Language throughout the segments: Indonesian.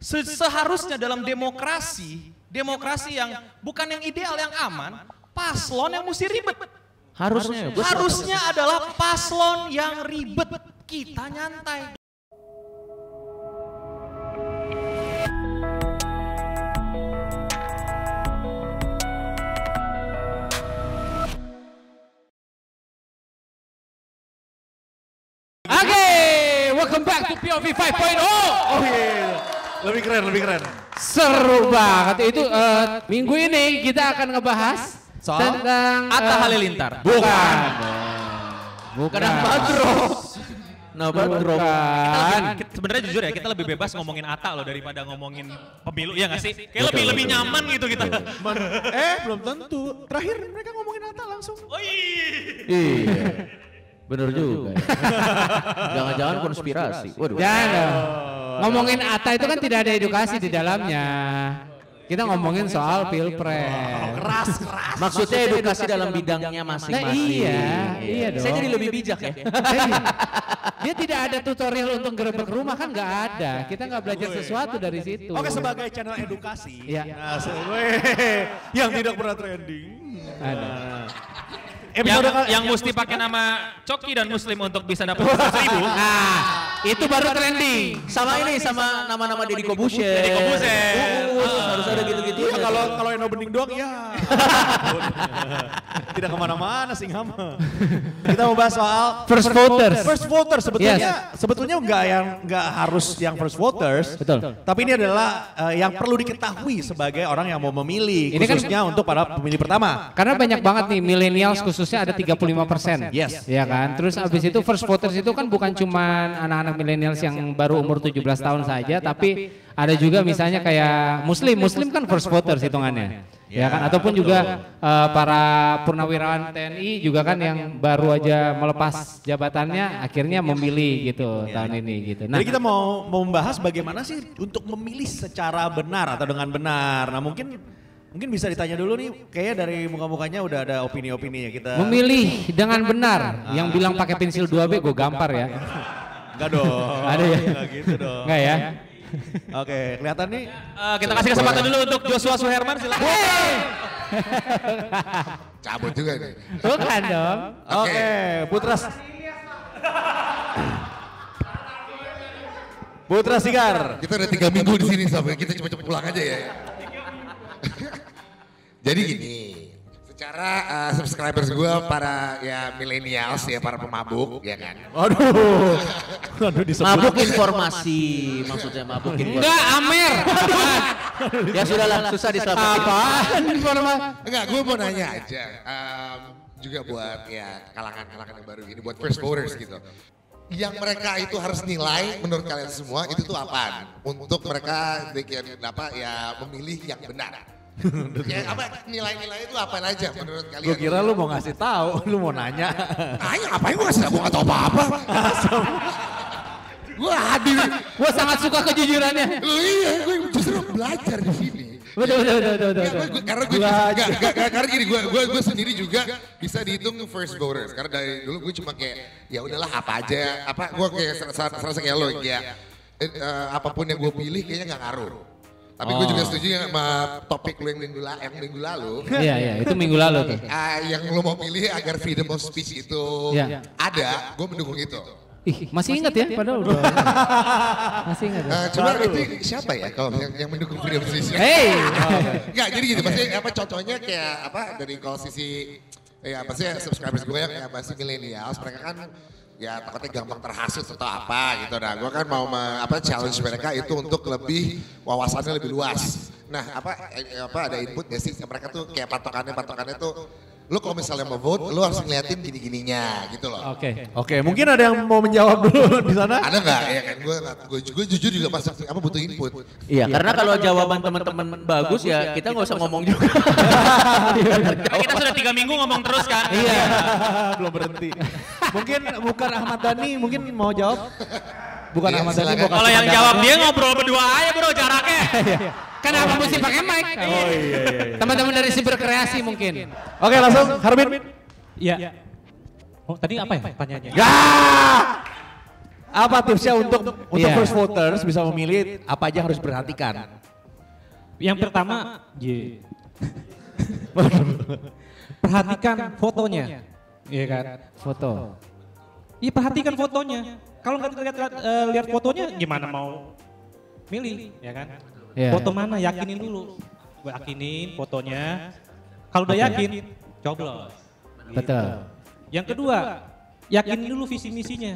Seharusnya dalam demokrasi yang bukan yang ideal, yang aman, paslon yang mesti ribet. Harusnya adalah paslon yang ribet, kita nyantai. Welcome back to POV 5.0. Oh iya, lebih keren. Seru banget. Itu minggu ini kita akan ngebahas tentang Atta Halilintar. Bukan. Badro. Sebenarnya jujur ya, kita lebih bebas ngomongin Atta loh daripada ngomongin pemilu, ya nggak sih? Kayak lebih nyaman gitu kita. Belum tentu. Terakhir mereka ngomongin Atta langsung. Oh Iya. Bener juga ya. Jangan-jangan konspirasi. Waduh. Jangan. Ngomongin Atta itu kan tidak ada edukasi di dalamnya. Kita ngomongin soal pilpres. Keras. Maksudnya edukasi dalam bidangnya masing-masing. Nah, iya dong. Saya jadi lebih bijak ya. Dia tidak ada tutorial untuk gerebek rumah, kan nggak ada. Kita nggak belajar sesuatu dari situ. Oke, sebagai channel edukasi. Iya. Nah, yang tidak pernah trending. Ada. Yang mesti pakai nama Coki dan Muslim untuk bisa dapat 100.000. Nah, itu baru trending. Sama nama-nama Deddy Kobusher. Harus ada gitu-gitu. Iya, kalau Eno Bening doang ya. Tidak kemana-mana sih ngama. Kita mau bahas soal First voters. First voters sebetulnya nggak harus yang first voters. Betul. Tapi ini adalah yang perlu diketahui sebagai orang yang mau memilih, Ini khususnya untuk para pemilih pertama. Karena banyak banget nih millennials khususnya ada 35%. Yes. Ya kan? Terus abis itu first voters itu kan bukan cuma anak-anak millennials yang baru umur 17 tahun saja, tapi ada juga misalnya kayak Muslim kan first voters hitungannya. Ya kan, ataupun juga para purnawirawan TNI juga kan yang baru aja melepas jabatannya akhirnya memilih gitu tahun ini gitu. Jadi kita mau membahas bagaimana sih untuk memilih secara benar atau dengan benar. Nah mungkin bisa ditanya dulu nih, kayaknya dari muka-mukanya udah ada opini-opini ya kita. Memilih dengan benar, yang bilang pakai pensil 2B gue gampar ya. Enggak dong. Ada ya? Enggak gitu dong. Enggak ya? Oke, kelihatan nih. Kita kasih kesempatan dulu untuk Joshua Suherman, silakan. Cabut juga nih. Bukan dong. Oke, Putra Sigar. Kita udah 3 minggu di sini sampai kita cepet-cepet pulang aja ya. Jadi gini, secara subscribers gue para ya millennials ya, para pemabuk ya kan. Aduh Mabuk informasi, maksudnya mabuk informasi. Enggak, Amer. Ya sudahlah, susah diselamatin. Apaan informasi? Enggak, gue mau nanya aja. Juga buat ya kalangan yang baru ini, buat first voters gitu. Yang mereka itu harus nilai menurut kalian semua itu tuh apaan? Untuk mereka memilih yang benar. Ya apa nilai-nilai itu apa aja menurut kalian? Gue kira lu mau ngasih tahu, lu mau nanya. Nanya ngapain gue ngasih tahu, gue gak tau apa-apa. Gue hadir. Gue sangat suka kejujurannya. Iya, gue justru belajar di sini. Betul. Karena gini, gue sendiri juga bisa dihitung first voters. Karena dari dulu gue cuma kayak ya udahlah apa aja, gue kayak serasa kayak lo ya. Apapun yang gue pilih kayaknya nggak ngaruh. Tapi gue juga setuju sama topik lu yang minggu lalu. Iya, itu minggu lalu tuh. Yang lo mau pilih agar freedom of speech itu ada, gue mendukung itu. Ih, masih ingat ya? Padahal udah. Masih ingat ya? Coba itu siapa ya kalau yang mendukung freedom of speech? Hey! Enggak, jadi gitu. Maksudnya contohnya kayak dari kalau sisi subscribers gue yang masih millennials, mereka kan ya takutnya gampang terhasut atau apa gitu. Nah, gue kan mau challenge mereka itu untuk lebih wawasannya lebih luas. Nah, ada input gak sih mereka tuh kayak patokannya tuh lu kalau misalnya mau vote, lu harus ngeliatin gini-gininya gitu loh. Oke, mungkin ada yang mau menjawab dulu di sana? Ada nggak? Ya kan, gue jujur juga butuh input. Iya, karena kalau jawaban teman-teman bagus ya kita nggak usah ngomong juga. Kita sudah 3 minggu ngomong terus kan? Iya, belum berhenti. Mungkin bukan Ahmad Dhani, mungkin mau jawab? Bukan Ahmad Dhani. Kalau yang jawab dia ngobrol berdua aja bro jaraknya. Kenapa mesti pakai mic? Oh iya. Teman-teman dari Siberkreasi mungkin. Oke, langsung Harbin. Iya. Oh tadi apa ya pertanyaannya? Ya! Apa tipsnya untuk Iya. first voters bisa memilih apa aja harus diperhatikan? Yang pertama, perhatikan fotonya, iya kan? Foto. Iya perhatikan fotonya. Kalau nggak lihat fotonya, gimana mau milih, ya kan? Iya. Foto mana? Yakinin dulu. Yakinin fotonya. Kalau udah yakin, coblos. Betul. Yang kedua, yakinin dulu visi misinya.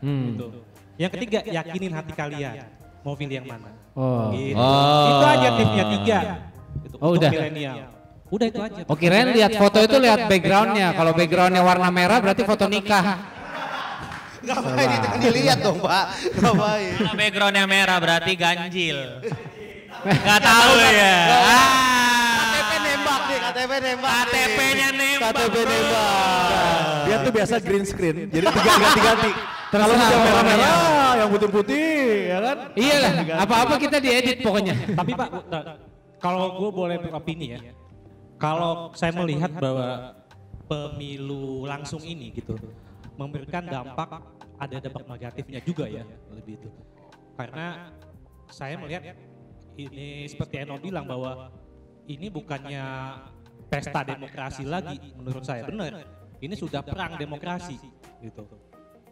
Gitu. Yang ketiga, yakinin hati kalian. Mau pilih yang mana? Oh. Gitu. Oh. Itu aja tipsnya 3. Gitu, Oh, untuk udah. milenial. Udah itu aja. Oh, kirain lihat foto itu lihat backgroundnya. Kalau backgroundnya warna merah berarti foto nikah. Ngapain itu kan dilihat dong Pak. Ngapain? Kalau backgroundnya merah berarti ganjil. Gak tahu ya. KTP nembak nih, KTP nembak. KTP-nya nembak. KTP nembak. Dia tuh biasa green screen, jadi ganti-ganti. Kalau yang merah-merah, yang putih-putih, ya kan? Iyalah, apa-apa kita diedit pokoknya. Tapi Pak, kalau gue boleh beropini ya. Kalau saya melihat bahwa pemilu langsung ini gitu memberikan dampak, ada dampak negatifnya juga ya lebih itu. Karena saya melihat ini seperti Eno bilang bahwa ini bukannya pesta demokrasi lagi menurut saya, benar. Ini sudah perang demokrasi gitu.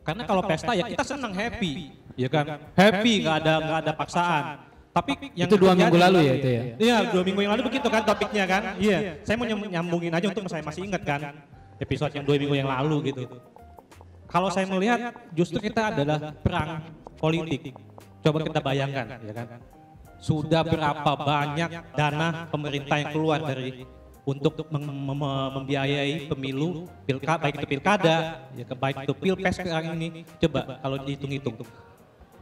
Karena kalau pesta ya kita senang happy, ya kan? Happy nggak ada paksaan. Tapi yang Itu 2 minggu lalu ya itu ya? Iya 2 minggu yang lalu begitu kan topiknya kan. Iya. Saya mau nyambungin aja untuk saya masih ingat kan episode yang 2 minggu yang lalu gitu. Kalau saya melihat justru kita adalah perang politik. Coba kita bayangkan ya kan. Sudah berapa banyak dana pemerintah yang keluar dari untuk membiayai pemilu, baik itu pilkada, ya baik itu pilpres sekarang ini. Coba kalau dihitung-hitung,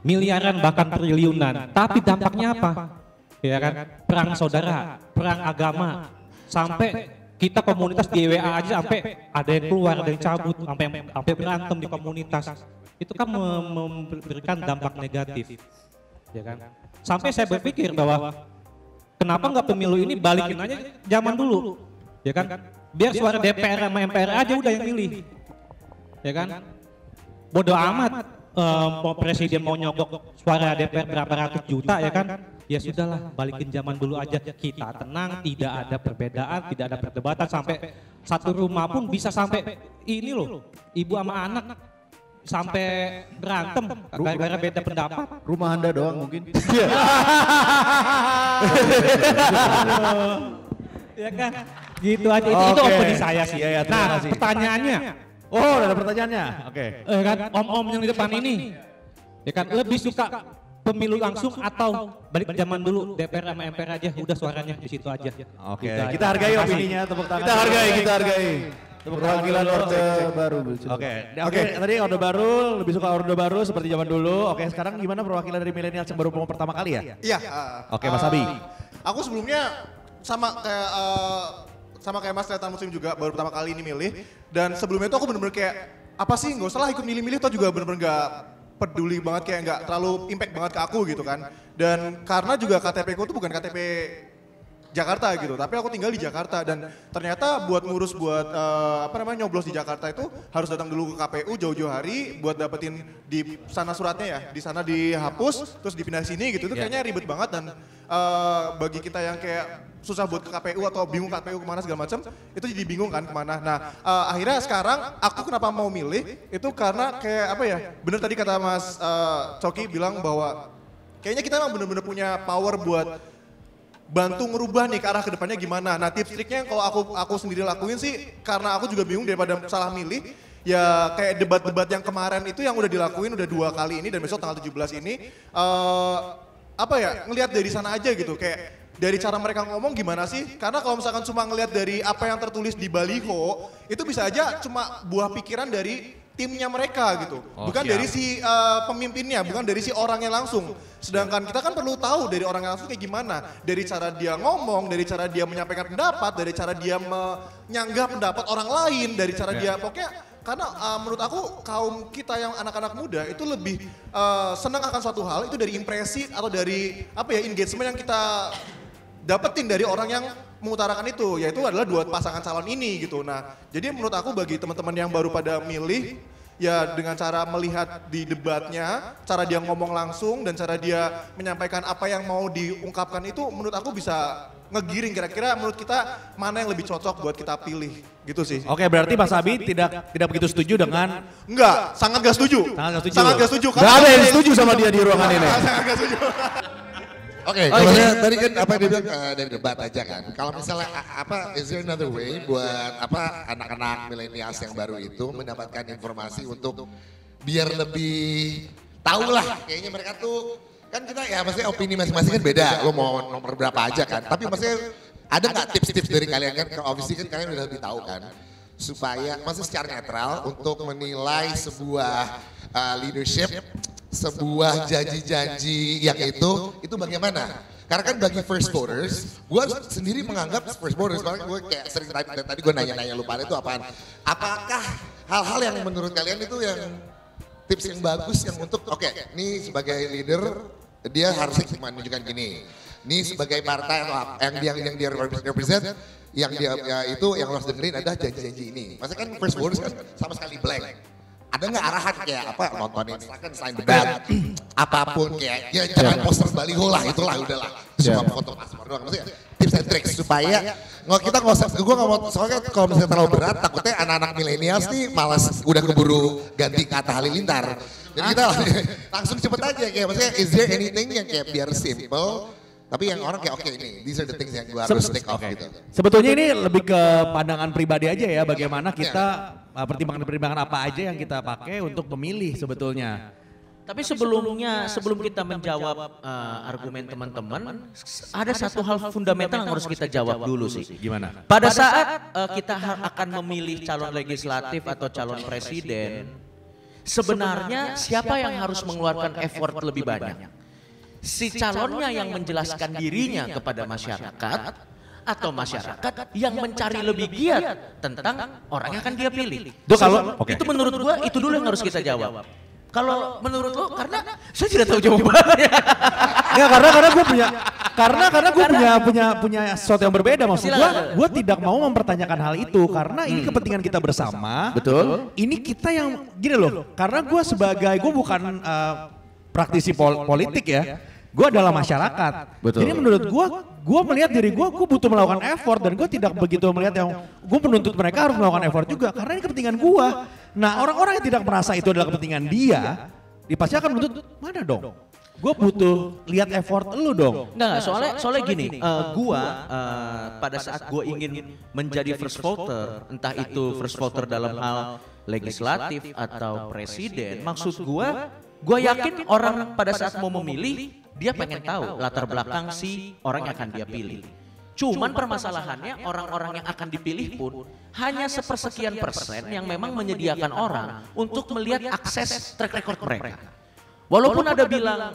miliaran bahkan triliunan. Tapi dampaknya apa? Ya kan, perang saudara, perang agama, sampai kita komunitas di WA aja sampai ada yang keluar, ada yang cabut, sampai berantem di komunitas. Itu kan memberikan dampak negatif, ya kan? Sampai saya berpikir bahwa kenapa nggak pemilu ini balikin aja zaman dulu, ya kan? Biar suara DPR sama MPR aja udah yang milih, ya kan? Bodoh amat mau presiden mau nyogok suara DPR berapa ratus juta, ya kan? Ya sudahlah, balikin zaman dulu aja. Kita tenang, tidak ada perbedaan, tidak ada perdebatan, sampai satu rumah pun bisa sampai ini loh, ibu sama anak sampai berantem gara-gara beda pendapat. Rumah Anda doang mungkin. Ya kan? Gitu aja, itu Oke. opini saya sih. Iya, iya, terima Nah, kasih. pertanyaannya, Oh, ada pertanyaannya. Oke. kan om-om yang di depan ini, ya kan lebih suka pemilu langsung atau balik zaman dulu DPR sama MPR aja, udah suaranya di situ aja. Oke, Gitu aja. kita hargai Terima kasih. opininya, tepuk tangan. Kita hargai, kita hargai. Perwakilan Orde Baru. Oke, tadi Orde Baru, lebih suka Orde Baru seperti zaman dulu. Oke, sekarang gimana perwakilan dari milenial yang baru pertama kali ya? Iya. Oke, Mas Abi. Aku sebelumnya sama kayak Mas Tretan Muslim juga baru pertama kali ini milih. Dan sebelumnya itu aku bener-bener kayak apa sih nggak usah lah ikut milih-milih, tuh juga bener-bener nggak peduli banget, kayak nggak terlalu impact banget ke aku gitu kan. Dan karena juga KTP ku tuh bukan KTP Jakarta gitu, tapi aku tinggal di Jakarta dan ternyata buat ngurus nyoblos di Jakarta itu harus datang dulu ke KPU jauh-jauh hari buat dapetin di sana suratnya ya, di sana dihapus terus dipindah sini gitu, itu kayaknya ribet banget dan bagi kita yang kayak susah buat ke KPU atau bingung KPU kemana segala macam, itu jadi bingung kan kemana. Nah akhirnya sekarang aku kenapa mau milih itu karena kayak apa ya, bener tadi kata Mas Coki bilang bahwa kayaknya kita emang bener-bener punya power buat bantu ngerubah nih ke arah kedepannya gimana. Nah tips triknya kalau aku sendiri lakuin sih, karena aku juga bingung daripada salah milih, ya kayak debat-debat yang kemarin itu yang udah dilakuin udah 2 kali ini dan besok tanggal 17 ini, ngelihat dari sana aja gitu, kayak dari cara mereka ngomong gimana sih, karena kalau misalkan cuma ngelihat dari apa yang tertulis di baliho, itu bisa aja cuma buah pikiran dari timnya mereka gitu, bukan dari si pemimpinnya, bukan dari si orangnya langsung. Sedangkan kita kan perlu tahu dari orangnya langsung kayak gimana, dari cara dia ngomong, dari cara dia menyampaikan pendapat, dari cara dia menyanggah pendapat orang lain, dari cara dia pokoknya. Karena menurut aku kaum kita yang anak-anak muda itu lebih senang akan suatu hal itu dari impresi atau dari engagement yang kita dapetin dari orang yang mengutarakan itu, yaitu adalah 2 pasangan calon ini gitu. Nah, jadi menurut aku bagi teman-teman yang baru pada milih, ya dengan cara melihat di debatnya, cara dia ngomong langsung dan cara dia menyampaikan apa yang mau diungkapkan itu menurut aku bisa ngegiring kira-kira menurut kita mana yang lebih cocok buat kita pilih gitu sih. Oke, berarti Mas Abi tidak begitu setuju dengan Enggak, sangat gak setuju. Sangat gak setuju. Gak ada yang setuju sama dia di ruangan ini. Sangat gak setuju. Oke, maksudnya tadi kan apa dia bilang dari debat aja kan. Kalau misalnya is there another way buat anak-anak milenials yang baru itu mendapatkan informasi untuk biar lebih tahu lah kayaknya mereka tuh kan kita ya maksudnya opini masing-masing kan beda. Lo mau nomor berapa aja kan. Tapi maksudnya ada nggak tips-tips dari kalian kan? Obviously kan kalian udah lebih tahu kan. Supaya maksudnya secara netral untuk menilai sebuah leadership, sebuah janji-janji yang itu bagaimana? Karena kan bagi first voters, gue sendiri menganggap first voters, makanya gue kayak sering tadi gue nanya-nanya lu pada itu apaan? Apakah hal-hal yang menurut kalian itu yang tips yang bagus yang untuk ini sebagai leader dia harus menunjukkan gini. Ini sebagai partai atau yang dia represent, yang dia itu yang harus dengerin adalah janji-janji ini. Maksudnya kan first voters kan sama sekali blank. Ada nggak arahan kayak nontonin silakan selain debat apapun kayak ya jangan poster baliho lah itulah udahlah cuma foto paspor doang maksudnya tips and tricks supaya gue nggak mau soalnya kalau misalnya terlalu berat takutnya anak-anak milenials nih malas udah keburu ganti ke Atta Halilintar jadi kita langsung cepet aja kayak maksudnya is there anything yang kayak biar simple tapi yang orang kayak ini these are the things yang gue harus take off gitu. Sebetulnya ini lebih ke pandangan pribadi aja ya bagaimana kita pertimbangan-pertimbangan apa aja yang kita pakai untuk memilih sebetulnya. Tapi sebelum kita menjawab argumen teman-teman, ada satu hal fundamental yang harus kita jawab dulu sih. Gimana? Pada saat kita akan memilih calon legislatif atau calon presiden, sebenarnya siapa yang harus mengeluarkan effort lebih banyak? Si calonnya yang menjelaskan dirinya kepada masyarakat atau masyarakat yang mencari lebih giat tentang orang yang akan dia pilih. Itu menurut gua itu dulu yang harus kita jawab. Kalau menurut lo karena saya tidak tahu jawabannya. Ya karena gue punya sesuatu yang berbeda maksud gue tidak mau mempertanyakan hal itu karena ini kepentingan kita bersama. Betul. Ini kita yang gini loh karena gue bukan praktisi politik ya. Gue adalah masyarakat. Betul. Jadi menurut gue melihat diri gue butuh melakukan effort dan gue tidak begitu melihat yang gue menuntut mereka harus melakukan effort juga karena ini kepentingan gue. Nah orang-orang yang tidak merasa itu adalah kepentingan dia pasti akan menuntut mana dong? Gue butuh lihat effort lu dong. Nggak, soalnya gini, pada saat gue ingin menjadi first voter, entah itu first voter dalam hal legislatif atau presiden, maksud gue yakin orang pada saat mau memilih, dia pengen tahu latar belakang si orang yang akan dia pilih. Cuman permasalahannya orang-orang yang akan dipilih pun hanya sepersekian persen yang memang menyediakan orang untuk melihat akses track record mereka. Walaupun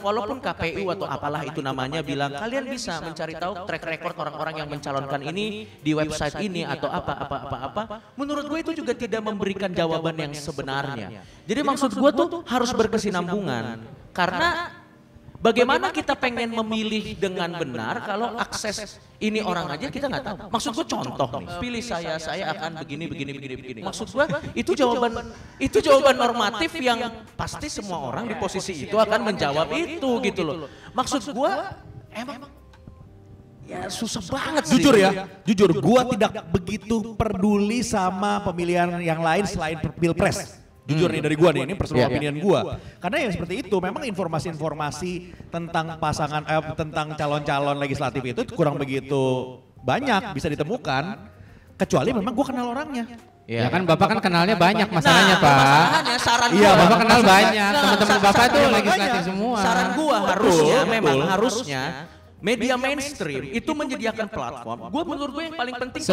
walaupun KPU atau apalah itu namanya bilang kalian bisa mencari tahu track record orang-orang yang mencalonkan ini di website ini atau apa. Menurut gue itu juga tidak memberikan jawaban yang sebenarnya. Jadi maksud gue tuh harus berkesinambungan karena bagaimana kita pengen memilih dengan benar kalau akses ini orang aja kita nggak tahu. Maksud gue contoh nih, pilih saya akan begini. Maksud gue itu jawaban normatif yang pasti semua orang di posisi itu akan menjawab itu gitu loh. Maksud gue emang ya susah banget sih. Jujur gue tidak begitu peduli sama pemilihan yang lain selain pilpres. Jujur nih dari gua nih, ini personal opinion gua. Karena yang seperti itu memang informasi-informasi tentang tentang calon-calon legislatif itu kurang begitu banyak bisa ditemukan. Kecuali memang gua kenal orangnya. Ya kan Bapak kan kenalnya banyak masalahnya Pak. Saran iya Bapak kenal banyak, teman-teman Bapak itu legislatif semua. Saran gua harusnya media mainstream itu menyediakan platform. Menurut gue yang paling penting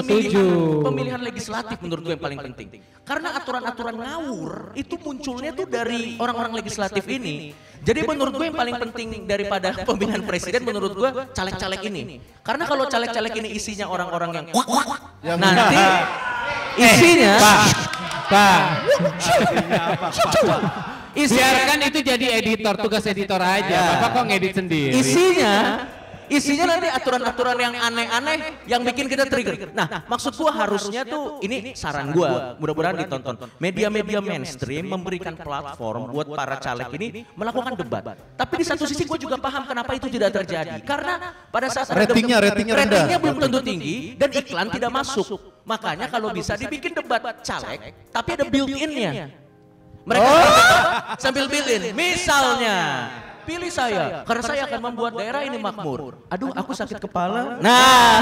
pemilihan legislatif menurut gue yang paling penting. Karena aturan-aturan ngawur itu munculnya tuh dari orang-orang legislatif ini. Jadi menurut gue yang paling penting daripada pemilihan presiden menurut gue caleg-caleg ini. Karena kalau caleg-caleg ini isinya orang-orang yang nanti isinya biarkan itu jadi editor, tugas editor aja. Bapak kok ngedit sendiri. isinya nanti aturan-aturan yang aneh-aneh yang bikin kita trigger. Nah, maksud gua harusnya tuh ini saran gua, mudah-mudahan ditonton. Media-media mainstream memberikan platform buat para caleg ini melakukan debat. Tapi di satu sisi gua juga paham kenapa itu tidak terjadi. Karena pada saat ratingnya belum tentu tinggi dan iklan tidak masuk. Makanya kalau bisa dibikin debat caleg, tapi ada built-in-nya. Mereka sambil built-in. Misalnya, pilih saya karena saya akan membuat daerah ini makmur. Aduh, aku sakit kepala. Nah,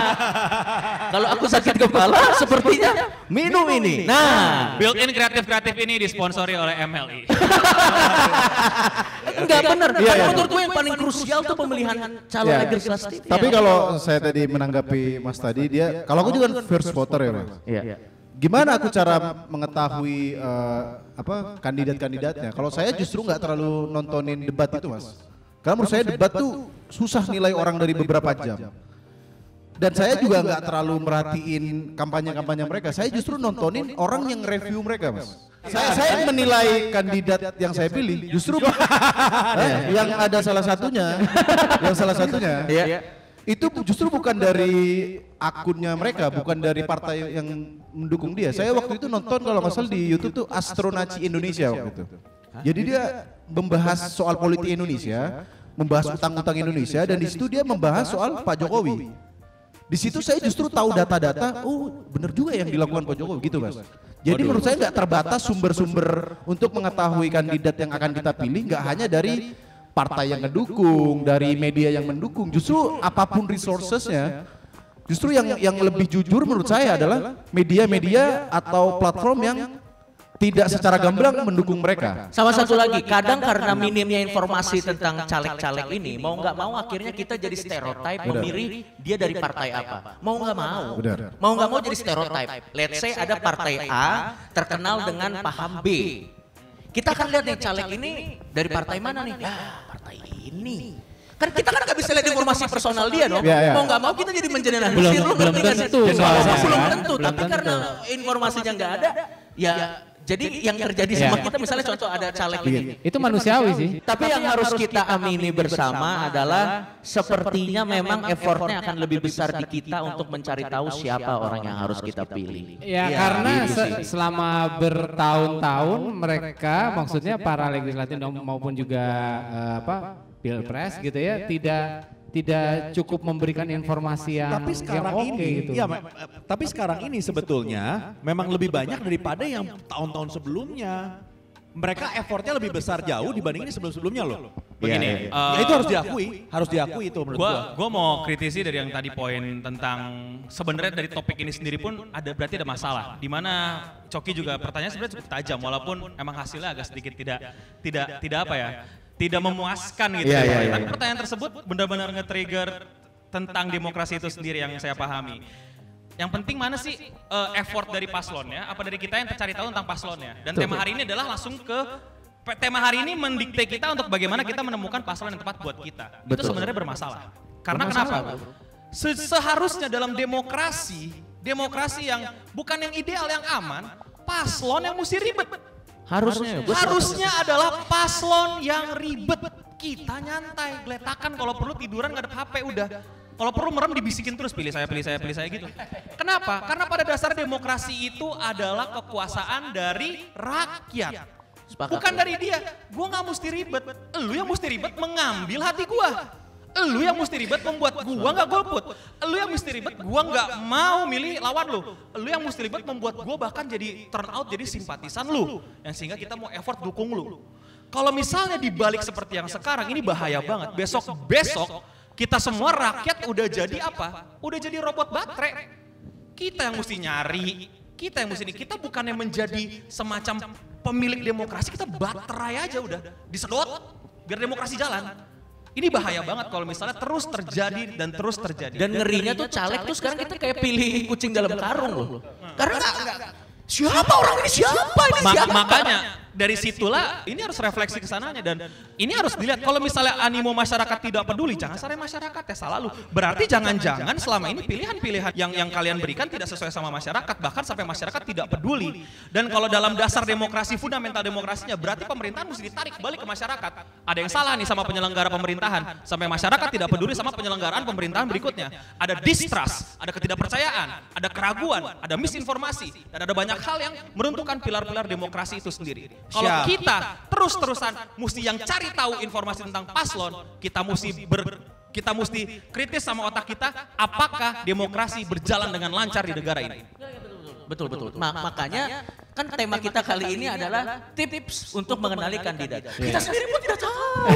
kalau aku sakit kepala sepertinya minum ini. Nah, built-in kreatif ini disponsori oleh MLI. enggak benar. Menurut gue yang paling krusial tuh pemilihan calon legislatif. Tapi kalau saya tadi menanggapi Mas tadi, dia kalau aku juga first voter ya Mas. Iya. Gimana aku cara mengetahui kandidat-kandidatnya? Kalau saya justru nggak terlalu nontonin debat itu Mas. Karena menurut saya debat tuh susah nilai orang dari beberapa jam. Dan saya juga nggak terlalu merhatiin kampanye-kampanye mereka. Saya justru nontonin orang yang review mereka Mas. Saya menilai kandidat yang saya pilih justru yang ada salah satunya, itu justru bukan dari akunnya mereka, bukan dari partai yang mendukung dia. Saya waktu itu nonton kalau nggak salah di YouTube tuh Astronaci Indonesia waktu itu. Jadi dia membahas soal politik Indonesia, membahas utang-utang Indonesia, dan di situ dia membahas soal Pak Jokowi. Di situ saya justru tahu data-data, oh benar juga yang dilakukan Pak Jokowi gitu Mas. Jadi menurut saya nggak terbatas sumber-sumber untuk mengetahui kandidat yang akan kita pilih, nggak hanya dari partai yang mendukung, dari media yang mendukung. Justru apapun resourcesnya, justru yang lebih jujur menurut saya adalah media-media atau platform yang tidak secara gamblang mendukung mereka. Sama satu lagi, kadang karena minimnya informasi tentang caleg-caleg ini, mau nggak mau akhirnya kita jadi stereotype memilih dia dari partai apa. Mau nggak mau, mau nggak mau jadi stereotype. Let's say ada partai A terkenal dengan paham B. Kita akan lihat nih caleg ini dari partai mana nih? Ya partai ini. Kan kita kan nggak bisa lihat informasi personal dia dong. Mau nggak mau kita jadi mengeneralisir. Belum tentu. Belum tentu. Tapi karena informasinya nggak ada, ya. Jadi yang terjadi sama kita misalnya contoh ada caleg ini. Itu manusiawi sih. Tapi yang harus kita amini bersama adalah sepertinya memang effortnya akan lebih besar di kita untuk mencari tahu siapa orang yang harus kita pilih. Ya karena selama bertahun-tahun mereka maksudnya para legislatif maupun juga pilpres gitu ya tidak cukup memberikan informasi yang tapi sekarang yang ini gitu. ya tapi sekarang ini sebetulnya memang lebih banyak daripada yang tahun-tahun sebelumnya. Mereka effortnya lebih besar jauh dibandingin sebelum-sebelumnya loh. Begini, itu harus diakui itu menurut gua mau kritisi dari yang tadi poin tentang sebenarnya dari topik ini sendiri pun berarti ada masalah. Di mana Coki juga pertanyaan sebenarnya cukup tajam walaupun emang hasilnya agak sedikit tidak memuaskan gitu. Tapi pertanyaan tersebut benar-benar nge-trigger tentang demokrasi itu sendiri yang saya pahami. Yang penting mana sih effort dari paslonnya, apa dari kita yang cari tahu tentang paslonnya. Dan tema hari ini adalah langsung ke tema hari ini mendikte kita untuk bagaimana kita menemukan paslon yang tepat buat kita. Itu sebenarnya bermasalah. Karena kenapa? Seharusnya dalam demokrasi yang bukan yang ideal yang aman, paslon yang mesti ribet. Harusnya adalah paslon yang ribet. Kita nyantai, geletakan, kalau perlu tiduran ngadep HP udah. Kalau perlu merem dibisikin terus pilih saya gitu. Kenapa? Karena pada dasar demokrasi itu adalah kekuasaan dari rakyat. Bukan dari dia. Gua nggak mesti ribet. Lu yang mesti ribet mengambil hati gua. Lu yang mesti ribet membuat gua nggak golput. Lu yang mesti ribet gua nggak mau milih lawan lu. Lu yang mesti ribet membuat gua bahkan jadi turn out jadi simpatisan lu. Yang sehingga kita mau effort dukung lu. Kalau misalnya dibalik seperti yang sekarang ini bahaya banget. Besok kita semua rakyat udah jadi apa? Udah jadi robot baterai. Kita yang mesti nyari. Kita bukannya menjadi semacam pemilik demokrasi. Kita baterai aja udah disedot biar demokrasi jalan. Ini bahaya banget kalau misalnya terus terjadi. Dan ngerinya tuh caleg tuh sekarang kita kayak pilih kucing dalam karung loh. Karena siapa orang ini siapa? dari situlah ini harus refleksi ke sananya dan ini harus dilihat. Kalau misalnya animo masyarakat tidak peduli, jangan salahkan masyarakat ya, salah lu. Berarti jangan-jangan selama ini pilihan-pilihan yang kalian berikan tidak sesuai sama masyarakat, bahkan sampai masyarakat tidak peduli. Dan kalau dalam dasar demokrasi, fundamental demokrasinya, berarti pemerintahan mesti ditarik balik ke masyarakat. Ada yang salah nih sama penyelenggara pemerintahan, sampai masyarakat tidak peduli sama penyelenggaraan pemerintahan berikutnya. Ada distrust, ada ketidakpercayaan, ada keraguan, ada misinformasi, dan ada banyak hal yang meruntuhkan pilar-pilar demokrasi itu sendiri. Kalau kita terus-terusan mesti yang cari tahu informasi tentang paslon, kita mesti kritis sama otak kita, apakah demokrasi berjalan dengan lancar di negara ini. Betul. Makanya kan tema kita kali ini adalah tips untuk mengenali kandidat. Kita sendiri pun tidak tahu.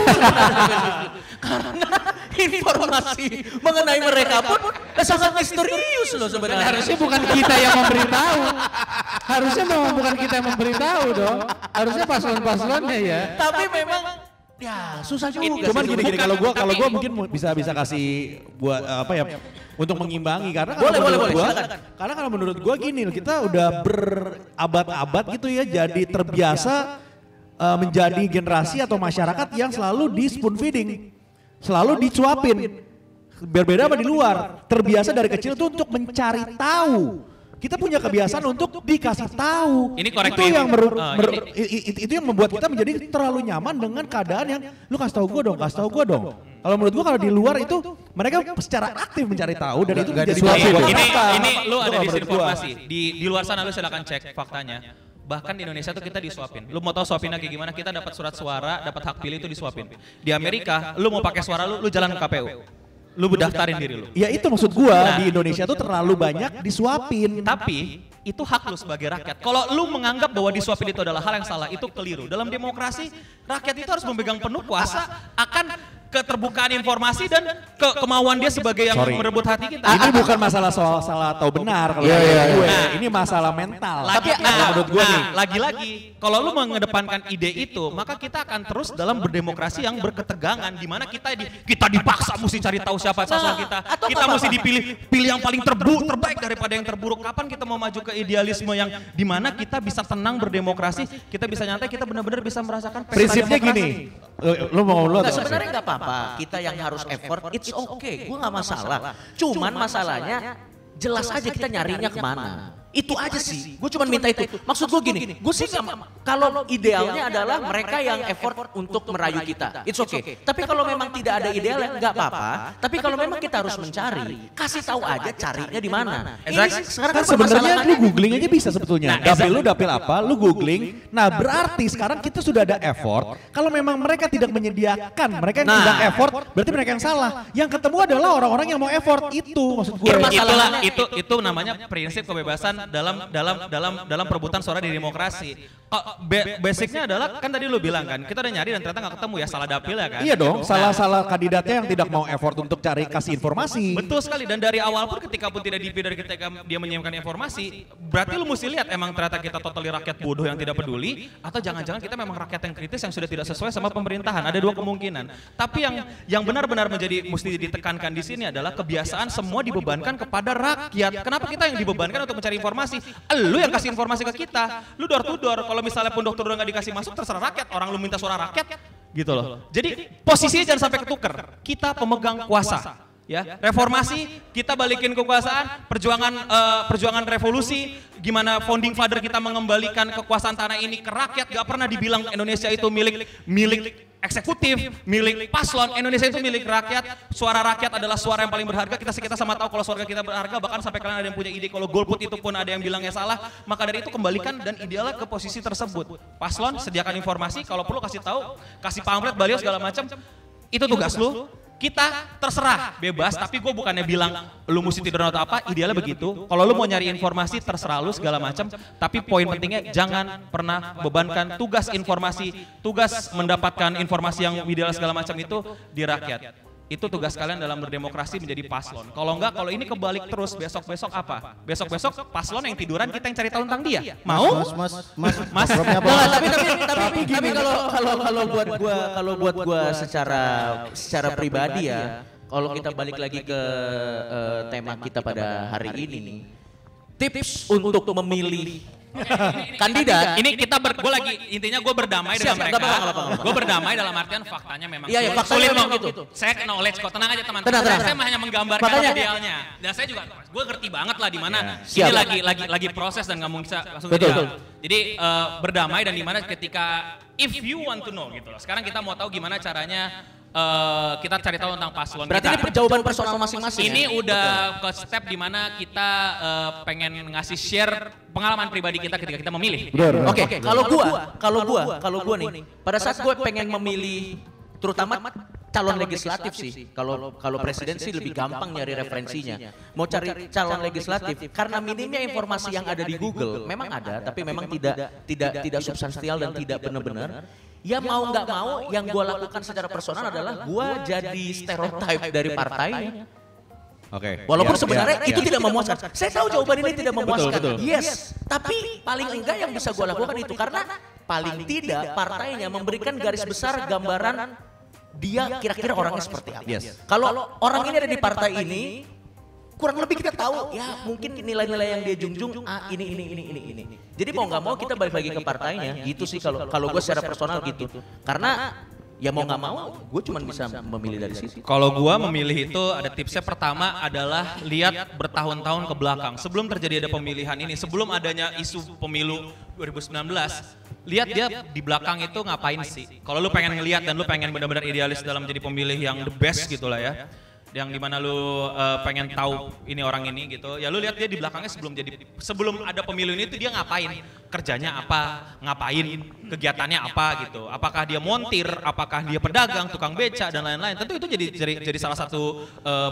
Karena informasi mengenai mereka pun sangat misterius loh sebenarnya. Harusnya bukan kita yang memberitahu. Harusnya memang bukan kita yang memberitahu dong. Harusnya paslon-paslonnya ya. Tapi memang ya susah juga. Cuman gini kalau gua mungkin bisa kasih buat apa ya untuk mengimbangi karena karena kalau menurut gua gini, kita udah berabad-abad gitu ya jadi terbiasa menjadi generasi atau masyarakat yang selalu di spoon feeding, selalu dicuapin. Berbeda sama di luar, terbiasa dari kecil tuh untuk mencari tahu. Kita punya kebiasaan untuk dikasih tahu. Ini korek itu yang itu yang membuat kita menjadi terlalu nyaman dengan keadaan yang lu kasih tahu gue dong. Kalau menurut gue kalau di luar itu mereka secara aktif mencari tahu dan itu menjadi ini lu ada disinformasi. Di luar sana lu silakan cek faktanya. Bahkan di Indonesia tuh kita disuapin. Lu mau tahu suapinnya kayak gimana? Kita dapat surat suara, dapat hak pilih itu disuapin. Di Amerika, lu mau pakai suara lu jalan ke KPU. Lu daftarin diri lu. Ya itu maksud gua, di Indonesia tuh terlalu banyak disuapin. Tapi itu hak lu sebagai rakyat. Kalau lu menganggap bahwa disuapin itu adalah hal yang salah, itu keliru. Dalam demokrasi, rakyat itu harus memegang penuh kuasa akan keterbukaan informasi dan kemauan dia sebagai yang merebut hati kita. Ini bukan masalah soal salah atau benar kalau gue. Ini masalah mental. Menurut gue nih, lagi-lagi kalau lu mengedepankan ide itu, maka kita akan terus dalam berdemokrasi yang berketegangan di mana kita dipaksa mesti cari tahu siapa paslon kita. Kita mesti pilih yang paling terbaik daripada yang terburuk. Kapan kita mau maju ke idealisme yang di mana kita bisa tenang berdemokrasi, kita bisa nyantai, kita benar-benar bisa merasakan prinsipnya gini. Lu mau ngomong atau sebenarnya enggak apa-apa. Kita yang harus effort, it's okay, gue gak masalah. Cuman masalahnya jelas aja kita nyarinya kemana. Itu aja sih, gue cuma minta itu. Maksud gue gini, gue sih kalau idealnya adalah mereka yang effort untuk merayu kita, it's okay. Tapi kalau memang tidak ada idealnya, nggak apa-apa. Tapi kalau memang kita harus mencari, kasih tahu aja carinya di mana. Sekarang kan sebenarnya lu googling aja bisa sebetulnya. Dapil apa, lu googling. Nah berarti sekarang kita sudah ada effort. Kalau memang mereka tidak menyediakan, mereka yang tidak effort, berarti mereka yang salah. Yang ketemu adalah orang-orang yang mau effort, itu maksud gue. Itu namanya prinsip kebebasan dalam perebutan suara di demokrasi. Basicnya adalah kan tadi lu bilang kan kita udah nyari dan ternyata nggak ketemu ya, salah dapil ya kan. Iya dong, salah kandidatnya yang tidak mau effort untuk kasih informasi. Betul sekali, dan dari awal pun ketika pun tidak dipilih dari ketika dia menyiapkan informasi, berarti lu mesti lihat emang ternyata kita totally rakyat bodoh yang tidak peduli, atau jangan-jangan kita memang rakyat yang kritis yang sudah tidak sesuai sama pemerintahan. Ada dua kemungkinan. Tapi yang benar-benar mesti ditekankan di sini adalah kebiasaan semua dibebankan kepada rakyat. Kenapa kita yang dibebankan untuk mencari informasi? Lu yang kasih informasi ke kita, lu door to door. Kalau misalnya pun dokter udah nggak dikasih masuk, terserah rakyat. Orang lu minta suara rakyat, gitu loh. Jadi posisinya jangan sampai ketuker. Kita pemegang kuasa. Ya, reformasi kita balikin kekuasaan, perjuangan revolusi, gimana founding father kita mengembalikan kekuasaan tanah ini ke rakyat. Gak pernah dibilang Indonesia itu milik eksekutif, milik paslon. Indonesia itu milik rakyat. Suara rakyat adalah suara yang paling berharga. Kita sama tahu kalau suara kita berharga, bahkan sampai kalian ada yang punya ide kalau golput itu pun ada yang bilangnya salah. Maka dari itu kembalikan dan idealnya ke posisi tersebut. Paslon sediakan informasi, kalau perlu kasih tahu, kasih pamflet, baliho segala macam. Itu tugas lu. Kita terserah, bebas, tapi gue bukannya bilang lu mesti tidur atau apa, idealnya begitu. Kalau lu mau nyari informasi terserah lu segala macam, tapi poin pentingnya jangan pernah bebankan tugas informasi, tugas mendapatkan informasi yang ideal segala macam itu di rakyat. Itu tugas kalian dalam berdemokrasi menjadi paslon. Kalau enggak, kalau ini kebalik terus, besok-besok apa? Besok-besok paslon yang tiduran kita yang cari tahu tentang dia. Mau? Mas. Tapi kalau buat gua secara pribadi ya, kalau kita balik lagi ke tema kita pada hari ini nih, tips untuk memilih Kandidat. Ini kita gue lagi intinya gue berdamai dengan mereka. Gue berdamai dalam artian faktanya memang sulit memang gitu. Saya knowledge kok, tenang aja teman-teman. Tenang. Saya hanya menggambarkan idealnya. Dan saya juga gue ngerti banget lah di mana ini lagi proses dan nggak mungkin langsung ideal. Jadi berdamai dan di mana ketika if you want to know gitu loh. Sekarang kita mau tahu gimana caranya kita cari tahu tentang paslon. Berarti ini jawaban personal masing-masing. Ini udah ke step di mana kita pengen ngasih share pengalaman pribadi kita ketika kita memilih. Oke, kalau gua nih, pada saat gue pengen memilih terutama calon legislatif sih. Kalau presiden sih lebih gampang nyari referensinya. Mau cari calon legislatif karena minimnya informasi yang ada di Google. Memang ada, tapi memang tidak substansial dan tidak benar-benar. Ya mau nggak mau, yang gue lakukan secara personal adalah gue jadi stereotype dari partainya. Walaupun sebenarnya itu tidak memuaskan. Saya tahu jawaban ini tidak memuaskan. Yes, tapi paling enggak yang bisa gue lakukan itu karena paling tidak partainya memberikan garis besar gambaran dia kira-kira orangnya seperti apa. Kalau orang ini ada di partai ini, kurang lebih kita tahu ya mungkin nilai-nilai yang dia junjung ini. Jadi mau nggak mau kita balik lagi ke partainya gitu sih kalau gue secara personal gitu. Karena ya mau nggak mau gue cuma bisa memilih dari situ. Kalau gue memilih itu ada tipsnya. Pertama adalah lihat bertahun-tahun ke belakang. Sebelum terjadi ada pemilihan ini, sebelum adanya isu pemilu 2019, lihat dia di belakang itu ngapain sih. Kalau lu pengen ngelihat dan lu pengen benar-benar idealis dalam jadi pemilih yang the best gitu lah ya, yang dimana lu pengen tahu ini orang ini gitu, ya lu lihat dia di belakangnya sebelum ada pemilu ini tuh dia ngapain, kerjanya apa, ngapain, kegiatannya apa gitu, apakah dia montir, apakah dia pedagang, tukang beca dan lain-lain. Tentu itu jadi salah satu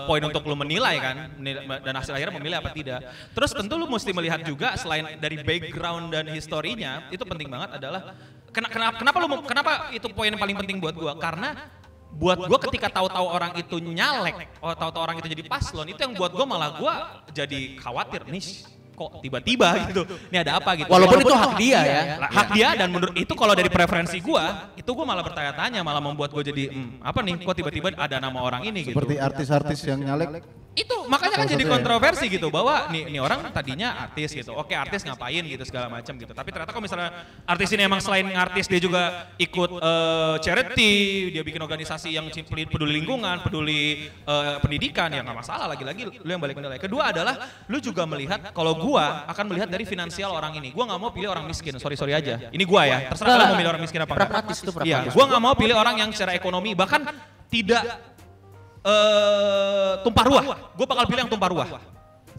poin untuk lu menilai kan, dan hasil akhirnya memilih apa tidak. Terus tentu lu mesti melihat juga selain dari background dan historinya, itu penting banget adalah kenapa itu poin yang paling penting buat gua, karena buat gue ketika tahu-tahu orang itu nyalek, tahu-tahu orang itu jadi paslon, itu yang buat gue malah gue jadi khawatir nih kok tiba-tiba gitu, ini ada apa gitu. Walaupun itu hak dia ya. Hak dia, dan menurut itu kalau dari preferensi gue, itu gue malah bertanya-tanya, malah membuat gue jadi apa nih kok tiba-tiba ada nama orang ini gitu. Seperti artis-artis yang nyalek. Itu makanya kan jadi kontroversi gitu, bahwa nih orang tadinya artis gitu, oke artis ngapain gitu segala macam gitu, tapi ternyata kalau misalnya artis ini emang selain artis dia juga ikut charity, dia bikin organisasi yang peduli lingkungan, peduli pendidikan, ya nggak masalah, lagi-lagi lu yang balik menilai. Kedua adalah lu juga melihat, kalau gua akan melihat dari finansial orang ini, gua nggak mau pilih orang miskin, sorry aja, ini gua ya, terserah lu mau pilih orang miskin apa enggak. Iya, gua nggak mau pilih orang yang secara ekonomi bahkan tidak tumpah ruah, gue bakal pilih yang tumpah ruah.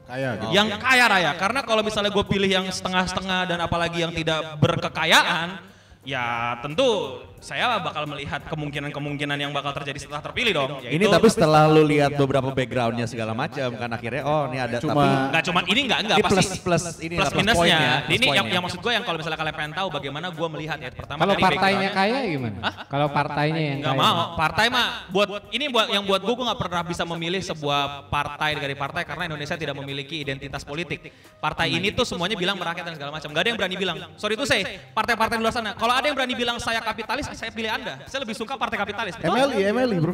Kaya gitu. Yang kaya raya, karena kalau misalnya gue pilih yang setengah-setengah dan apalagi yang tidak berkekayaan, ya tentu saya bakal melihat kemungkinan yang bakal terjadi setelah terpilih dong. Ini tapi setelah lu lihat beberapa backgroundnya segala macam kan akhirnya ini ada nggak cuma ini nggak pasti plus minusnya. Ini yang maksud gue yang kalau misalnya kalian pengen tahu bagaimana gue melihat ya, pertama kalau partainya kaya gimana? Kalau partainya yang nggak mau, partai mah buat gue nggak pernah bisa memilih sebuah partai dari partai karena Indonesia tidak memiliki identitas politik. Partai ini tuh semuanya bilang merakyat dan segala macam. Gak ada yang berani bilang. Sorry tuh saya partai-partai di luar sana. Kalau ada yang berani bilang saya kapitalis, saya pilih Anda. Saya lebih suka partai kapitalis. MLI bro.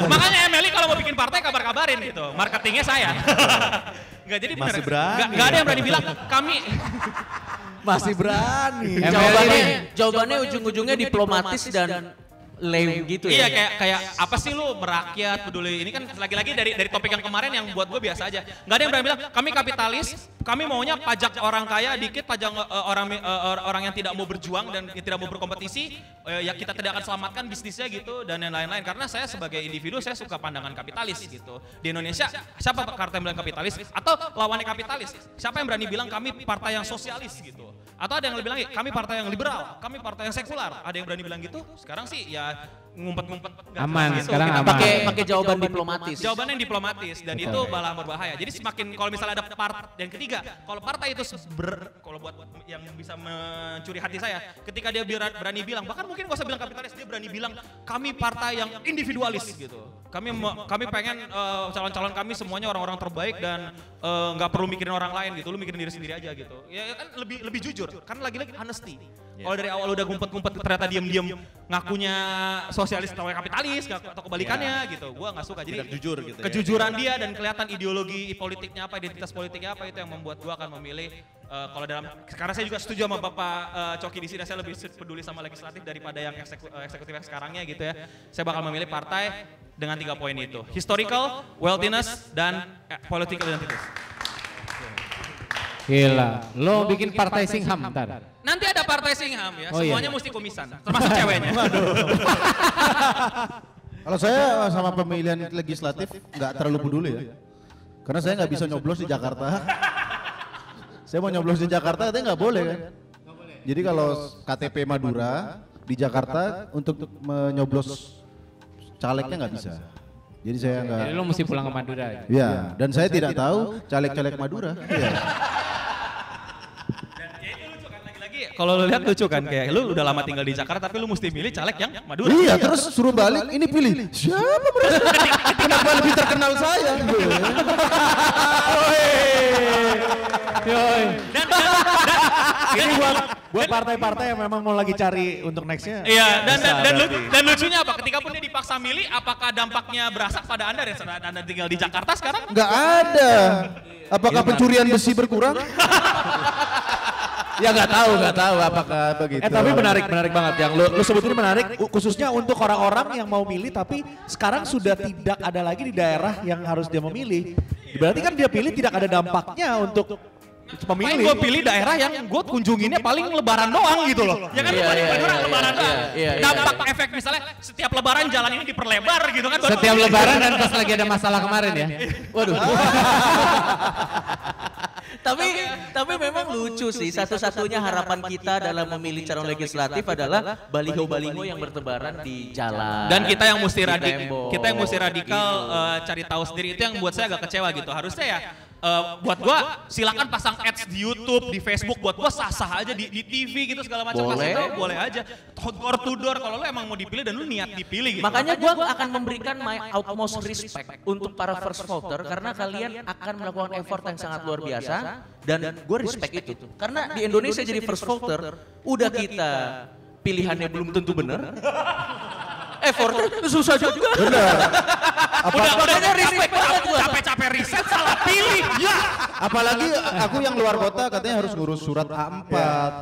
Makanya MLI kalau mau bikin partai kabar-kabarin gitu. Marketingnya saya. Enggak, jadi benar. Enggak ada yang berani bilang kami masih berani. Jawabannya ujung-ujungnya diplomatis dan lame gitu ya. Iya kayak apa sih lu merakyat, peduli. Ini kan lagi-lagi dari topik yang kemarin yang buat gue biasa aja. Gak ada yang berani bilang kami kapitalis, kami maunya pajak orang kaya dikit, pajak orang yang tidak mau berjuang dan tidak mau berkompetisi, ya kita tidak akan selamatkan bisnisnya gitu dan lain-lain. Karena saya sebagai individu saya suka pandangan kapitalis gitu. Di Indonesia siapa partai yang bilang kapitalis atau lawannya kapitalis? Siapa yang berani bilang kami partai yang sosialis gitu? Atau ada yang lebih bilang kami partai yang liberal, kami partai yang sekular. Ada yang berani bilang gitu? Sekarang sih ya ngumpet-ngumpet aman gitu. Sekarang aman. Pakai jawaban diplomatis. Jawaban yang diplomatis dan itu malah berbahaya. Jadi semakin kalau misalnya ada yang ketiga, kalau partai itu kalau buat yang bisa mencuri hati saya, ketika dia berani bilang, bahkan mungkin gak usah bilang kapitalis, dia berani bilang kami partai yang individualis gitu. Kami pengen calon-calon kami semuanya orang-orang terbaik dan nggak perlu mikirin orang lain gitu, lu mikirin diri sendiri aja gitu. Ya kan lebih jujur, kan lagi-lagi honesty. Kalau dari awal udah ngumpet-ngumpet ternyata diam-diam ngakunya sosialis atau kapitalis atau kebalikannya gitu, gua nggak suka. Jadi jujur gitu. Kejujuran dia dan kelihatan ideologi politiknya apa, identitas politiknya apa, itu yang membuat gua akan memilih Kalau karena saya juga setuju sama Bapak Coki di sini, saya lebih peduli sama legislatif daripada yang eksekutif yang sekarangnya gitu ya. Saya bakal memilih partai dengan 3 poin itu. Historical, wealthiness, dan political identity. Gila, lo bikin partai Singham ntar. Nanti ada partai Singham ya, Oh, semuanya iya. mesti kumisan, termasuk ceweknya. Kalau saya sama pemilihan legislatif nggak terlalu peduli ya. Karena saya nggak bisa nyoblos di Jakarta. Saya mau nyoblos di Jakarta katanya nggak boleh kan. Jadi kalau KTP Madura di Jakarta untuk menyoblos calegnya nggak bisa. Jadi saya nggak. Jadi lo mesti pulang ke Madura. Ya, dan saya tidak tahu caleg-caleg Madura. Iya. Kalau lu lihat lucu kan, kayak lu udah lama tinggal di Jakarta tapi lu mesti milih caleg yang Madura. Iya, terus suruh balik, ini pilih. Siapa mereka? Kenapa lebih terkenal saya? Ini buat partai-partai yang memang mau lagi cari untuk nextnya. Iya, dan lucunya apa? Ketika pun dia dipaksa milih, apakah dampaknya berasa pada Anda dan saat Anda tinggal di Jakarta sekarang? Nggak ada. Apakah pencurian besi berkurang? Ya nggak tahu apakah begitu. Tapi menarik banget yang lu sebutin menarik, khususnya untuk orang-orang yang mau milih tapi sekarang sudah tidak ada lagi di daerah yang harus dia memilih. Berarti kan dia pilih tidak ada dampaknya untuk pemilih. Gue pilih daerah yang gue kunjunginnya paling lebaran doang gitu loh. Ya kan lebaran doang. Dampak efek misalnya setiap lebaran jalan ini diperlebar gitu kan. Setiap lebaran dan pas lagi ada masalah kemarin ya. Waduh. Tapi memang lucu sih, satu-satunya harapan kita dalam memilih calon legislatif adalah baliho-baliho yang bertebaran di jalan. Dan kita yang mesti radikal cari tahu sendiri, itu yang buat saya agak kecewa gitu. Harusnya ya buat gua silakan pasang ads di YouTube, di Facebook, buat gua sah-sah aja di TV gitu segala macam. Boleh aja. Door to door kalau lu emang mau dipilih dan lu niat dipilih gitu. Makanya gua akan memberikan my utmost respect untuk para first voter karena kalian akan melakukan effort yang sangat luar biasa dan gue respect itu. Karena di Indonesia jadi first voter udah kita pilihannya belum tentu benar. Effortnya susah juga. Benar. Udah respect banget gua. Capek-capek riset salah pilih. Ya. Apalagi aku yang luar kota katanya harus ngurus surat A4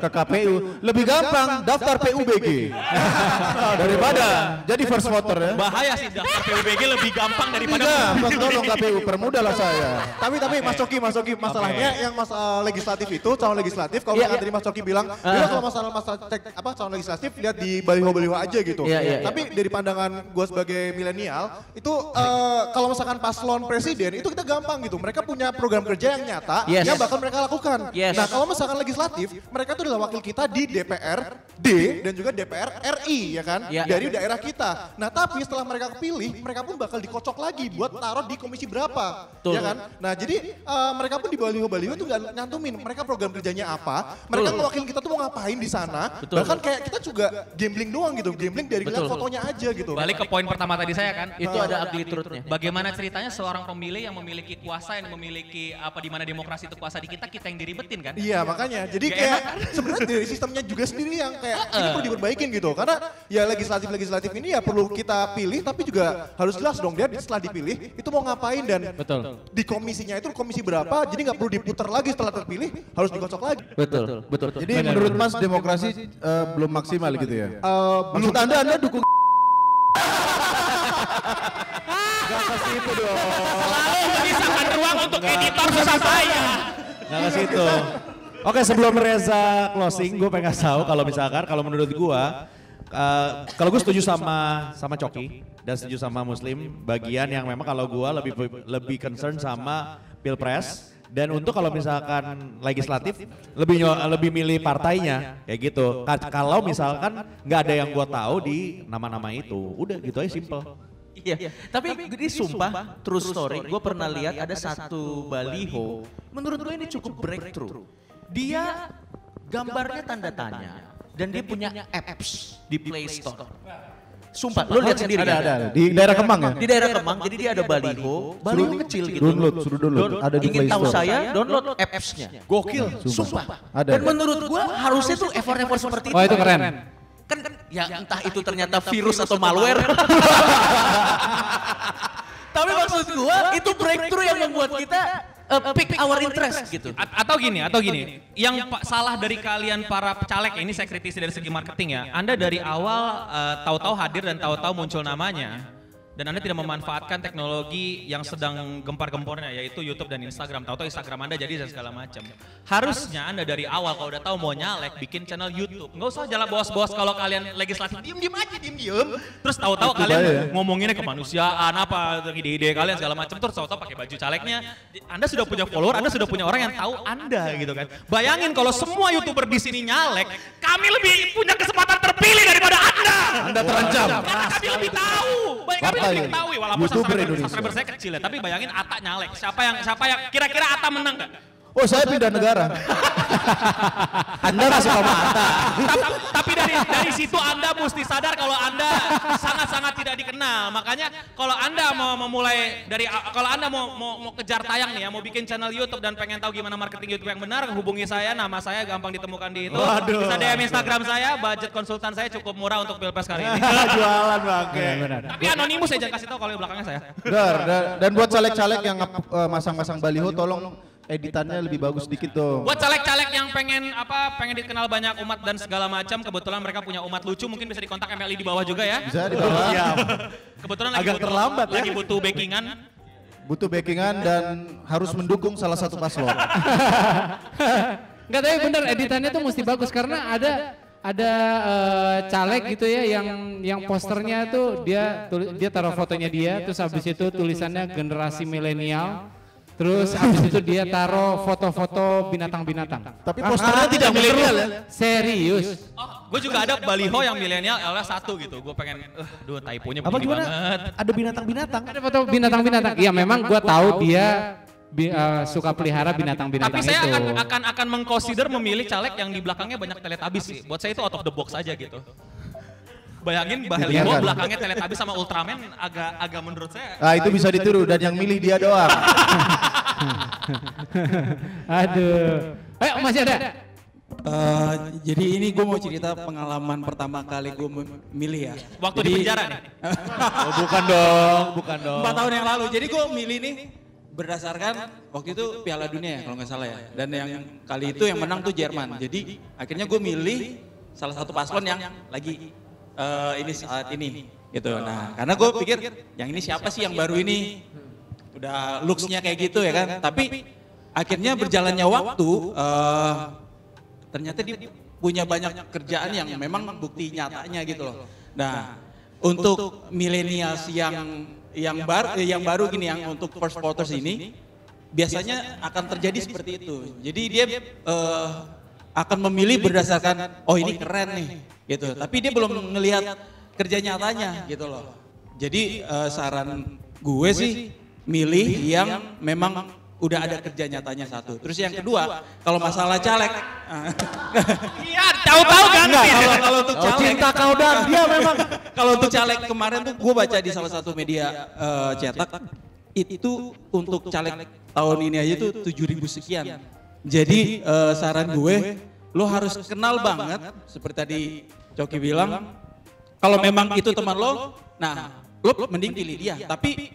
ke KPU. Lebih gampang daftar PUBG. Daripada jadi first voter ya. Bahaya sih daftar PUBG lebih gampang daripada Gampang tolong KPU, permudahlah saya. Tapi Mas Coki, masalahnya yang legislatif itu, calon legislatif, kalau misalkan tadi Mas Coki bilang, kalau masalah calon legislatif lihat di baliho-baliho aja gitu. Tapi dari pandangan gue sebagai milenial, itu kalau misalkan paslon presiden itu kita gampang gitu. Mereka punya program kerja yang nyata yang bakal mereka lakukan. Nah kalau misalkan legislatif, mereka tuh adalah wakil kita di DPRD dan juga DPR RI ya kan, dari daerah kita. Nah tapi setelah mereka kepilih, mereka pun bakal dikocok lagi buat taruh di komisi berapa, ya kan? Nah jadi mereka pun di baliho-baliho tuh nggak nyantumin mereka program kerjanya apa, mereka mewakili kita tuh mau ngapain di sana. Bahkan kayak kita juga gambling doang gitu, gambling dari lihat fotonya aja gitu. Balik ke poin pertama tadi saya kan, itu ada ugly truth-nya. Bagaimana ceritanya seorang pemilih yang memiliki kuasa, yang memiliki apa di mana demokrasi itu kuasa di kita yang diribetin kan? Iya makanya, jadi kayak sebenarnya dari sistemnya juga sendiri yang kayak ini perlu diperbaikin gitu. Karena ya legislatif ini ya perlu kita pilih, tapi juga harus jelas dong dia setelah dipilih itu mau ngapain dan di komisinya itu komisi berapa, jadi nggak perlu diputar lagi setelah terpilih, harus dikocok lagi. Betul. Jadi menurut Mas demokrasi belum maksimal gitu ya? Maksud Anda dukung Gak ke situ dong. Selalu menyisakan ruang untuk editor susah saya. Gak ke situ. Oke, sebelum Reza closing, gue pengen tahu kalau misalkan kalau menurut gue, kalau gue setuju sama Coki dan setuju sama Muslim, bagian yang memang kalau gue lebih concern sama Pilpres. Dan untuk kalau misalkan legislatif lebih milih partainya kayak gitu. Kalau misalkan nggak ada yang gue tahu di nama-nama itu, udah gitu aja simple. Iya, tapi ini sumpah true story. Gue pernah lihat ada satu baliho. Menurut gue ini cukup breakthrough. Dia gambarnya tanda tanya dan dia punya apps di Play Store. Sumpah, lo lihat sendiri kan? Ada. Di daerah Kemang ya? Di daerah Kemang, jadi dia ada baliho kecil gitu. Suruh download. Ada di Ingin Play tahu Store. saya, download apps-nya. Gokil. Sumpah. Ada. Dan menurut gua harusnya tuh effort-effort seperti itu. Oh itu keren. Kan ya entah itu ternyata virus atau malware. Tapi maksud gua itu breakthrough yang membuat kita pick our interest gitu. Atau gini, yang salah dari kalian para caleg ini saya kritisi dari segi marketing ya. Anda dari awal tahu-tahu hadir dan tahu-tahu muncul namanya. Dan Anda tidak memanfaatkan teknologi yang sedang gempar-gempornya yaitu YouTube dan Instagram. Tahu-tahu Instagram Anda jadi dan segala macam. Harusnya Anda dari awal kalau udah tahu mau nyalek bikin channel YouTube. Nggak usah jalan bos-bos kalau kalian legislatif diem aja diem. Terus tahu-tahu kalian ngomonginnya kemanusiaan apa ide-ide kalian segala macam. Terus tahu-tahu pakai baju calegnya. Anda sudah punya follower, Anda sudah punya orang yang tahu Anda gitu kan. Bayangin kalau semua YouTuber di sini nyalek, kami lebih punya kesempatan terpilih daripada Anda. Anda terancam. Karena kami lebih tahu. Kami lebih tahu walaupun subscriber saya kecil ya, tapi bayangin Atta nyalek. Siapa yang kira-kira Atta menang gak? Oh saya pindah negara. Anda masuk sama Atta. Tapi dari situ Anda mesti sadar kalau Anda sangat-sangat tidak dikenal. Makanya kalau Anda mau memulai kalau Anda mau kejar tayang nih ya, mau bikin channel YouTube dan pengen tahu gimana marketing YouTube yang benar, hubungi saya, nama saya gampang ditemukan di itu. Bisa DM Instagram saya, budget konsultan saya cukup murah untuk Pilpres kali ini. Jualan bangke. Tapi anonimus saya jangan kasih tahu kalau di belakangnya saya. Dan buat caleg-caleg yang masang-masang baliho tolong editannya lebih bagus dikit dong. Buat caleg-caleg yang pengen dikenal banyak umat dan segala macam, kebetulan mereka punya umat lucu, mungkin bisa dikontak MLI di bawah juga ya. Bisa di bawah. Kebetulan Agak terlambat ya. lagi butuh backingan. Butuh backingan dan harus mendukung salah satu paslon. Enggak, tapi bener editannya tuh mesti bagus karena ada caleg gitu ya yang posternya tuh dia taruh fotonya dia, terus habis itu tulisannya generasi milenial. Terus habis itu dia taruh foto-foto binatang-binatang. Tapi posternya tidak milenial ya? Serius. Gue juga ada baliho yang milenial L1 gitu. Gue pengen, typonya begini banget. Ada binatang-binatang. Ada foto binatang-binatang. Iya memang gue tahu dia suka pelihara binatang-binatang Tapi itu. saya akan mengconsider memilih caleg yang di belakangnya banyak Teletubbies sih. Buat saya itu out of the box aja gitu. Bayangin Bahelimo belakangnya Teletubbies sama Ultraman agak menurut saya. Itu bisa ditiru dan yang milih dia doang. Aduh. Ayo masih ada. Jadi ini gue mau cerita pengalaman pertama kali gue milih ya. Waktu di penjara nih? Bukan dong. 4 tahun yang lalu. Jadi gue milih nih berdasarkan waktu itu Piala Dunia ya kalau nggak salah ya. Dan yang kali itu yang menang tuh Jerman. Jadi akhirnya gue milih salah satu paslon yang lagi ini saat ini gitu. Nah karena gue pikir yang ini siapa sih yang baru ini, udah looks-nya kayak gitu ya kan. Tapi akhirnya berjalannya waktu ternyata dia punya banyak kerjaan yang memang bukti nyatanya gitu loh. Nah untuk millennials yang baru gini, yang untuk first voters ini biasanya akan terjadi seperti itu. Jadi dia akan memilih berdasarkan ini keren nih gitu. Tapi dia belum ngelihat kerja nyatanya gitu loh. Jadi saran gue sih milih yang memang udah ada kerja nyatanya satu. Terus yang kedua, kalau masalah caleg. Iya, tahu-tahu kan. Kalau untuk caleg. Cinta kau dan dia memang. Kalau untuk caleg kemarin tuh gue baca di salah satu media cetak itu untuk caleg tahun ini aja tuh 7.000 sekian. Jadi saran gue, lo harus kenal banget seperti tadi Coki bilang. Kalau memang itu teman lo, nah lo mending pilih dia. Tapi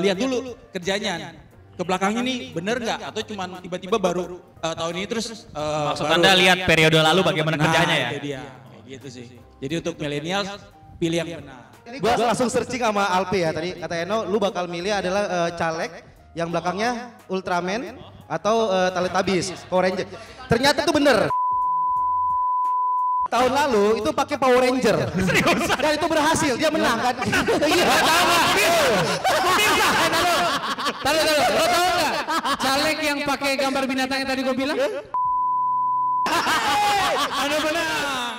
lihat dulu kerjanya. Ke belakangnya nih bener nggak? Atau cuma tiba-tiba baru tahun ini terus Maksud Anda lihat periode lalu bagaimana kerjanya ya? Itu dia. Kayak gitu sih. Jadi untuk milenial pilih yang benar. Gue langsung searching sama Alpi ya, tadi kata Eno lu bakal milih adalah caleg yang belakangnya Ultraman atau Teletubbies, Power Ranger. Ternyata itu bener. Tahun lalu itu pakai Power Ranger. Dan itu berhasil, dia menang kan? Iya, sama. Taruh, lo tau nggak? Caleg yang pakai gambar binatang yang tadi gue bilang? Ada menang.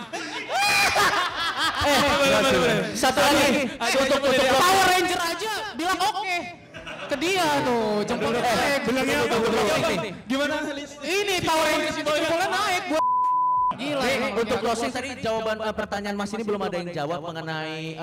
Satu lagi, untuk Power Ranger aja bilang oke. Ke dia tuh, jempol naik. Bilangnya apa? Gimana? Ini Power Ranger itu jempolnya naik. Gila, untuk closing tadi jawaban pertanyaan Mas ini belum ada yang jawab mengenai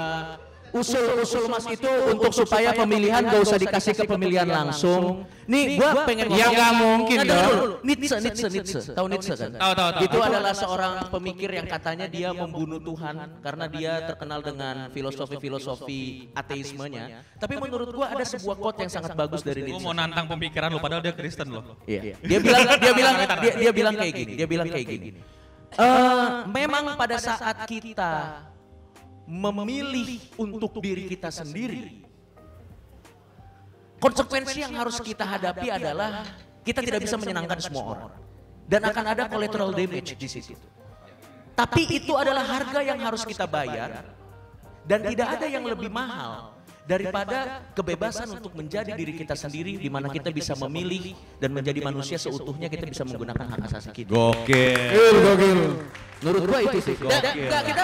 usul Mas itu untuk supaya pemilihan gak usah dikasih ke pemilihan langsung. Nih gua pengen Ya nggak mungkin dong. Nietzsche. Tahu Nietzsche kan? Tahu. Itu adalah seorang pemikir yang katanya dia membunuh Tuhan karena dia terkenal dengan filosofi ateismenya. Tapi menurut gua ada sebuah quote yang sangat bagus dari Gue Nietzsche. mau nantang pemikiran lu padahal dia Kristen loh. Iya. Dia bilang kayak gini. Memang pada saat kita memilih untuk diri kita sendiri, konsekuensi yang harus kita hadapi adalah kita tidak bisa menyenangkan semua orang dan akan ada collateral damage di situ. Tapi itu adalah harga yang harus kita bayar dan tidak ada yang lebih mahal daripada kebebasan untuk menjadi diri kita sendiri, di mana kita bisa memilih dan menjadi manusia seutuhnya. Kita bisa menggunakan hak asasi kita. Gokil. Menurut gua itu sih. Dan kita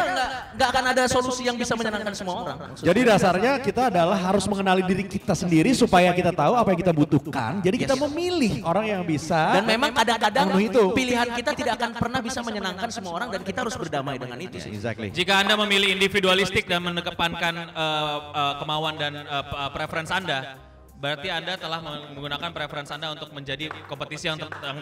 nggak akan ada solusi yang bisa menyenangkan semua orang. Jadi dasarnya kita adalah harus mengenali diri kita sendiri supaya kita tahu apa yang kita butuhkan. Jadi kita memilih orang yang bisa. Dan memang kadang-kadang memenuhi itu. pilihan kita tidak akan pernah bisa menyenangkan semua orang dan kita harus berdamai dengan itu sih. Exactly. Jika Anda memilih individualistik dan mengedepankan kemauan dan preference Anda, berarti Anda telah menggunakan preference Anda untuk menjadi kompetisi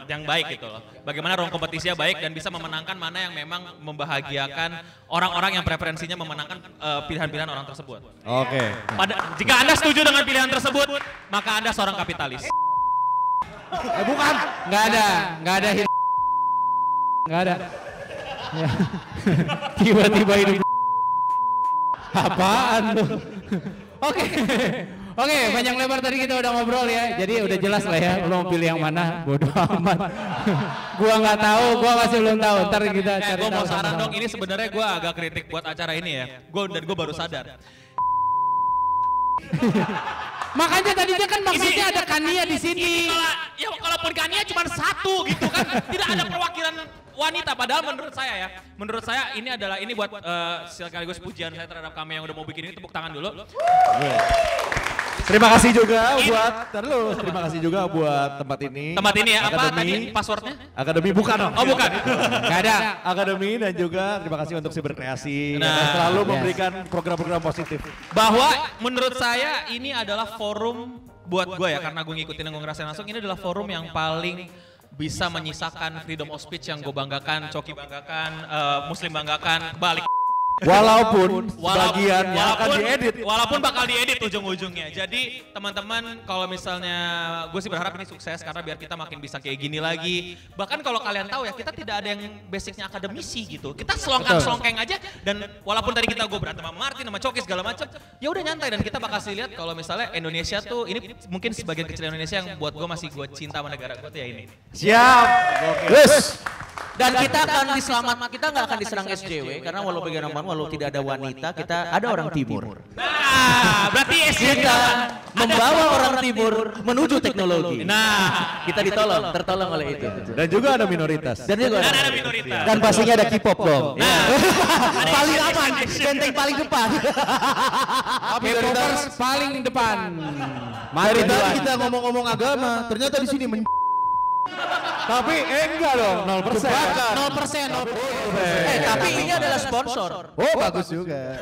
yang baik gitu loh. Bagaimana ruang kompetisinya baik dan bisa memenangkan mana yang memang membahagiakan orang-orang yang preferensinya memenangkan pilihan-pilihan orang tersebut. Oke. Jika Anda setuju dengan pilihan tersebut, maka Anda seorang kapitalis. Bukan. Nggak ada. Nggak ada. Ya. Tiba-tiba hidup. Apaan tuh? Oke, panjang lebar tadi kita udah ngobrol ya. Jadi udah jelas lah ya, lo mau pilih yang mana, bodo amat. Gua nggak tahu, gua masih belum tahu. Ntar kita cari tahu. Gue mau saran dong, ini sebenarnya gue agak kritik buat acara ini ya. Gue baru sadar. Makanya tadinya kan maksudnya ada Kania di sini. Ya kalaupun Kania cuma satu gitu kan, tidak ada perwakilan wanita. Padahal menurut saya ini buat sekaligus pujian saya terhadap kami yang udah mau bikin ini. Tepuk tangan dulu. Terima kasih juga buat tempat ini. Tempat ini ya, apa Akademi. tadi passwordnya? Akademi bukan dong. Oh bukan. Gak ada. Akademi dan juga terima kasih untuk Siberkreasi Nah, yang selalu memberikan program-program positif. Bahwa menurut saya ini adalah forum buat gue ya, karena gue ngikutin yang gue ngerasain langsung, ini adalah forum yang paling bisa menyisakan freedom of speech yang gue banggakan, Coki banggakan, Muslim banggakan, balik. Walaupun sebagiannya akan diedit. Walaupun bakal diedit ujung-ujungnya. Jadi teman-teman kalau misalnya gue sih berharap ini sukses karena biar kita makin bisa kayak gini lagi. Bahkan kalau kalian tahu ya, kita tidak ada yang basicnya akademisi gitu. Kita selongkang-selongkang aja dan walaupun tadi kita gue berantem sama Martin sama Coki segala macam, ya udah nyantai dan kita bakal sih lihat kalau misalnya Indonesia tuh ini mungkin sebagian kecil Indonesia yang buat gue masih gue cinta sama negara gue tuh ya ini. Siap. Yes. Dan kita nggak akan diserang SJW karena walau bagaimanapun walau tidak ada wanita, kita ada orang timur. Nah, berarti Kita membawa orang timur menuju teknologi. Nah, Kita tertolong oleh itu. Dan juga ada minoritas. Dan juga ada minoritas. Dan pastinya ada K-pop dong. paling aman, benteng paling depan. K-popers paling depan. Dari tadi kita ngomong-ngomong agama, ternyata di sini Tapi enggak dong, 0%. 0%. Tapi ini adalah sponsor. Oh, bagus juga.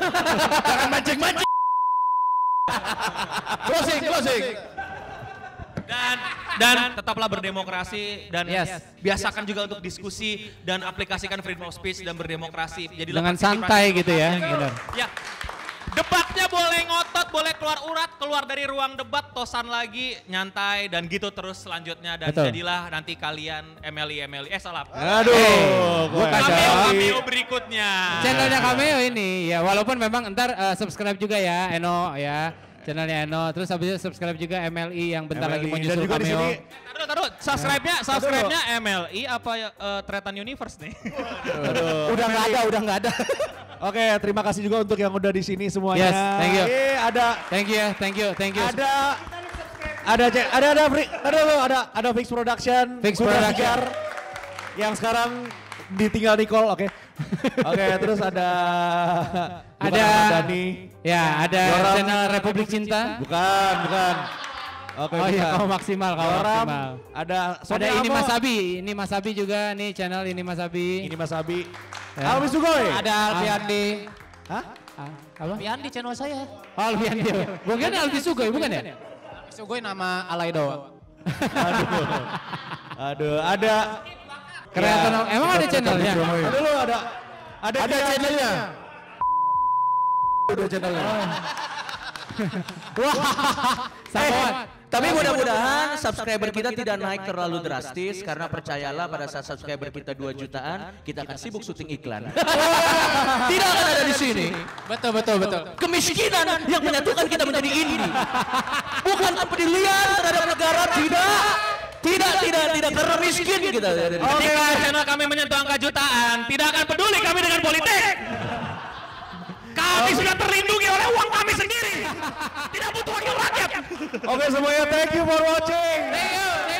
Jangan mancing-mancing. Closing. Dan tetaplah berdemokrasi dan biasakan juga untuk diskusi dan aplikasikan freedom of speech dan berdemokrasi. Jadilah Dengan santai gitu ya. Ya. Debatnya boleh ngotot, boleh keluar urat, keluar dari ruang debat, tosan lagi, nyantai dan gitu terus selanjutnya dan Betul. jadilah nanti kalian MLI. Salah. Aduh, Cameo berikutnya. Channelnya Cameo ini ya, walaupun memang ntar subscribe juga ya Eno ya. Channelnya Eno, terus habis itu subscribe juga MLI yang bentar lagi mau dan nyusul juga di Cameo. sini Taruh, subscribe-nya MLI apa Tretan Universe nih? Udah nggak ada. Oke, terima kasih juga untuk yang udah di sini semuanya. Yes, thank you. Thank you. Thank you. Ada Fix Production. Fix Kuda Production. Segar, yang sekarang ditinggal Nicole, oke. Oke, terus ada Dani. Ya, ada Yoram. channel Republik Cinta. Bukan. Oke, Oh iya, kau maksimal, kau Yoram, maksimal. ada Ada ini Mas Abi, juga nih channel ini Mas Abi. Ini Mas Abi. Ya. Alwi Sugoi. Ada Alfiandi. Hah? Apa? Alfian di channel saya. Alfian dia. Bukan Alfi Sugoi, bukan ya? Sugoi nama Alaido. Aduh, ada Kreator emang ada channelnya? Ada channelnya. Ada channelnya. Wah, Samuan. Tapi mudah-mudahan subscriber kita tidak naik terlalu drastis karena percayalah pada saat subscriber kita 2 jutaan kita akan sibuk syuting iklan. Tidak akan ada di sini. Betul. Kemiskinan yang menyatukan kita menjadi indie. Bukan kepedulian terhadap negara, tidak karena miskin kita. Ketika channel kami menyentuh angka jutaan, tidak akan peduli kami dengan politik. Kami sudah terlindungi oleh uang kami sendiri. Tidak butuh wakil rakyat. Oke semuanya, thank you for watching. Thank you.